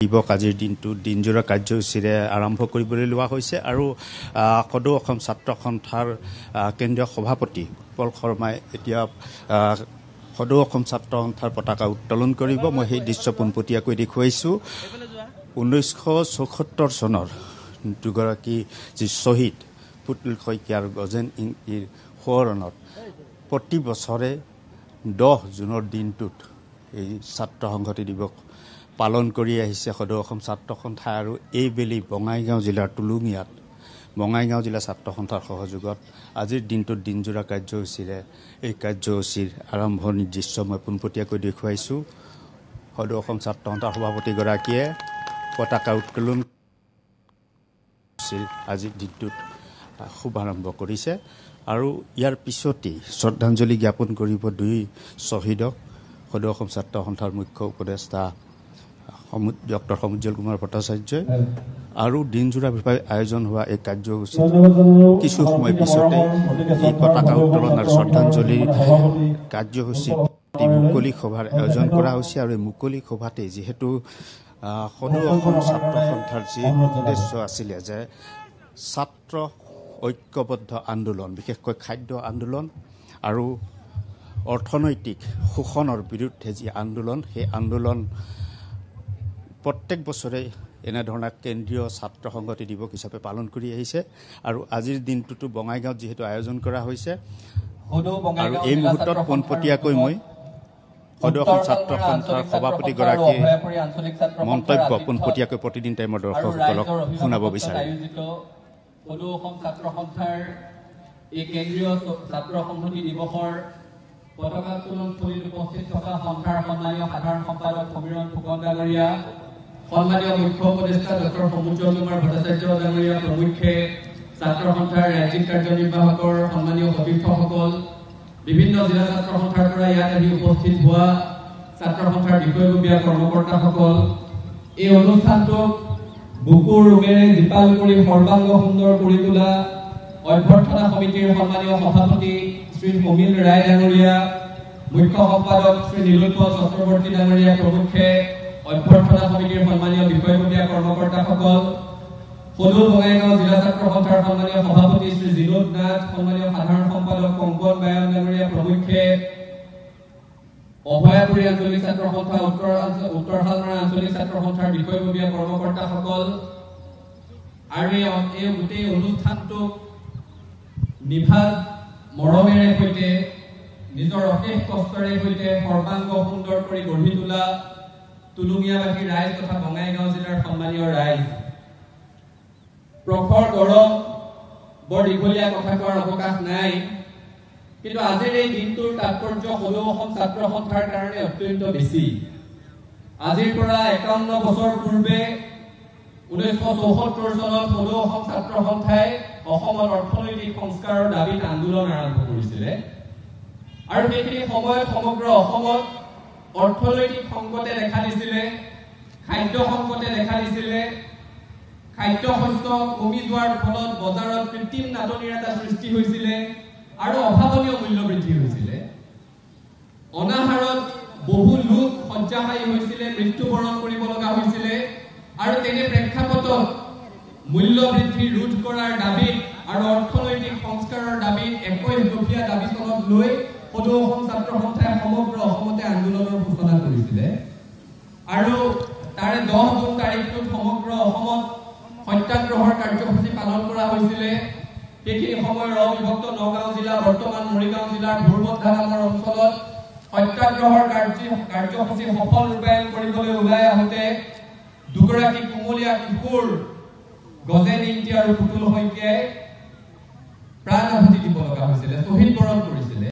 দিৱস আজিৰ দিনটো দিনজোৰা কাৰ্যসূচীৰে আৰম্ভ কৰিবলৈ লোৱা হৈছে আৰু সদৌ অসম ছাত্ৰ সন্থাৰ কেন্দ্ৰীয় সভাপতি উৎপল শৰ্মাই এতিয়া সদৌ অসম ছাত্ৰ সন্থাৰ পতাকা উত্তোলন কৰিব। মই সেই দৃশ্য পোনপটীয়াকৈ দেখুৱাইছোঁ। 1974 চনৰ দুগৰাকী যি শ্বহীদ পুতুল শইকীয়া আৰু গজেন ইংতিৰ সোঁৱৰণত প্ৰতি বছৰে 10 জুনৰ দিনটোত এই ছাত্ৰ সংহতি দিৱস পালন কৰি আহিছে সদৌ অসম ছাত্ৰ সন্থা আৰু এইবেলি বঙাইগাঁও জিলাৰ টুলুঙিয়াত বঙাইগাঁও জিলা ছাত্ৰ সন্থাৰ সহযোগত আজিৰ দিনটোত দিনজোৰা কাৰ্যসূচীৰে এই কাৰ্যসূচীৰ আৰম্ভণিৰ দৃশ্য মই পোনপটীয়াকৈ দেখুৱাইছোঁ। সদৌ অসম ছাত্ৰ সন্থাৰ সভাপতিগৰাকীয়ে পতাকা উত্তোলন আজিৰ দিনটোত শুভাৰম্ভ কৰিছে আৰু ইয়াৰ পিছতেই শ্ৰদ্ধাঞ্জলি জ্ঞাপন কৰিব দুই শ্বহীদক সদৌ অসম ছাত্ৰ সন্থাৰ মুখ্য উপদেষ্টা ডক্টৰ সমুজ্জ্বল কুমাৰ ভট্টাচাৰ্যই আৰু দিনজোৰাভাৱে আয়োজন হোৱা এই কাৰ্যসূচী কিছু সময় পিছতে এই পতাকা উত্তোলন আৰু শ্ৰদ্ধাঞ্জলিৰ কাৰ্যসূচী মুকলি সভাৰ আয়োজন কৰা হৈছে আৰু এই মুকলি সভাতে যিহেতু সদৌ অসম ছাত্ৰ সন্থাৰ যি উদ্দেশ্য আছিলে যে ছাত্ৰ ঐক্যবদ্ধ আন্দোলন, বিশেষকৈ খাদ্য আন্দোলন আৰু অৰ্থনৈতিক শোষণৰ বিৰুদ্ধে যি আন্দোলন, সেই আন্দোলন প্ৰত্যেক বছৰে এনেধৰণৰ কেন্দ্ৰীয় ছাত্ৰ সংহতি দিৱস হিচাপে পালন কৰি আহিছে আৰু আজিৰ দিনটোতো বঙাইগাঁৱত যিহেতু আয়োজন কৰা হৈছে আৰু এই মুহূৰ্তত পোনপটীয়াকৈ মই সদৌ অসম ছাত্ৰ সন্থাৰ সভাপতিগৰাকীৰ মন্তব্য পোনপটীয়াকৈ প্ৰতিদিন টাইমৰ দৰ্শকসকলক শুনাব বিচাৰিম। সদৌ অসম ছাত্ৰ সন্থাৰ এই কেন্দ্ৰীয় ছাত্ৰ সংহতি দিৱসৰ পতাকা উত্তোলন স্থলীত উপস্থিত থকা সন্থাৰ সন্মানীয় সাধাৰণ সম্পাদক সমীৰণ ফুকন ডাঙৰীয়া, সন্মানীয় মুখ্য উপদেষ্টা ডক্টৰ সমুজ্জ্বল কুমাৰ ভট্টাচাৰ্য ডাঙৰীয়া প্ৰমুখ্যে ছাত্ৰ সন্থাৰ ৰাজ্যিক কাৰ্যনিৰ্বাহকৰ সন্মানীয় সতীৰ্থসকল, বিভিন্ন জিলা ছাত্ৰ সন্থাৰ পৰা ইয়াত আহি উপস্থিত হোৱা ছাত্ৰ সন্থাৰ বিষয়ববীয়া কৰ্মকৰ্তাসকল, এই অনুষ্ঠানটোক বুকুৰ ৰোগেৰে জীপাল কৰি সৰ্বাংগ সুন্দৰ কৰি তোলা অভ্যৰ্থনা সমিতিৰ সন্মানীয় সভাপতি শ্ৰী সমীল ৰায় ডাঙৰীয়া, মুখ্য সম্পাদক শ্ৰী নীলোৎপল চক্ৰৱৰ্তী ডাঙৰীয়া প্ৰমুখ্যে অভ্যৰ্থনা সমিতিৰ সন্মানীয় বিষয়ববীয়া কৰ্মকৰ্তাসকল, সদৌ বঙাইগাঁও জিলা ছাত্ৰ সন্থাৰ সন্মানীয় সভাপতি শ্ৰী জিনোদ নাথ, সন্মানীয় সাধাৰণ সম্পাদক কংকন বায়ন ডাঙৰীয়া প্ৰমুখ্যে অভয়াপুৰী আঞ্চলিক ছাত্ৰ সন্থা, উত্তৰ শালমৰা আঞ্চলিক ছাত্ৰ সন্থাৰ বিষয়ববীয়া কৰ্মকৰ্তাসকল আৰু এই গোটেই অনুষ্ঠানটোক নিভাজ মৰমেৰে সৈতে নিজৰ অশেষ কষ্টৰে সৈতে সৰ্বাংগ সুন্দৰ কৰি গঢ়ি তোলা টুলুঙিয়াবাসী ৰাইজ তথা বঙাইগাঁও জিলাৰ সন্মানীয় ৰাইজ, প্ৰখৰ গৰম, বৰ দীঘলীয়া কথা কোৱাৰ অৱকাশ নাই, কিন্তু আজিৰ এই দিনটোৰ তাৎপৰ্য সদৌ অসম ছাত্ৰ সন্থাৰ কাৰণে অত্যন্ত বেছি। আজিৰ পৰা 51 বছৰ পূৰ্বে 1974 চনত সদৌ অসম ছাত্ৰ সন্থাই অসমত অৰ্থনৈতিক সংস্কাৰৰ দাবীত আন্দোলন আৰম্ভ কৰিছিলে আৰু সেইখিনি সময়ত সমগ্ৰ অসমত অৰ্থনৈতিক সংকটে দেখা দিছিলে, খাদ্য সংকটে দেখা দিছিলে, খাদ্য শস্য কমি যোৱাৰ ফলত বজাৰত কৃত্ৰিম নাটনিৰ এটা সৃষ্টি হৈছিলে আৰু অভাৱনীয় মূল্য বৃদ্ধি হৈছিলে। অনাহাৰত বহু লোক শয্যাশায়ী হৈছিলে, মৃত্যুবৰণ কৰিব লগা হৈছিলে আৰু তেনে প্ৰেক্ষাপটত মূল্য বৃদ্ধি ৰোধ কৰাৰ দাবীত আৰু অৰ্থনৈতিক সংস্কাৰৰ দাবীত 21 দফীয়া দাবী চনত লৈ সদৌ অসম ছাত্ৰ সন্থাই সমগ্ৰ অসমতে আন্দোলনৰ সূচনা কৰিছিলে আৰু তাৰে 10 জুন তাৰিখটোত সমগ্ৰ অসমত সত্যাগ্ৰহৰ কাৰ্যসূচী পালন কৰা হৈছিলে। সেইখিনি সময়ৰ অবিভক্ত নগাঁও জিলা, বৰ্তমান মৰিগাঁও জিলাৰ ভোৰবন্ধা নামৰ অঞ্চলত সত্যাগ্ৰহৰ কাৰ্যসূচী সফল ৰূপায়ণ কৰিবলৈ ওলাই আহোঁতে দুগৰাকী কুমলীয়া কিশোৰ গজেন ইংতি আৰু পুতুল শইকীয়াই প্ৰাণ আহুতি দিব লগা হৈছিলে, শ্বহীদ বৰণ কৰিছিলে।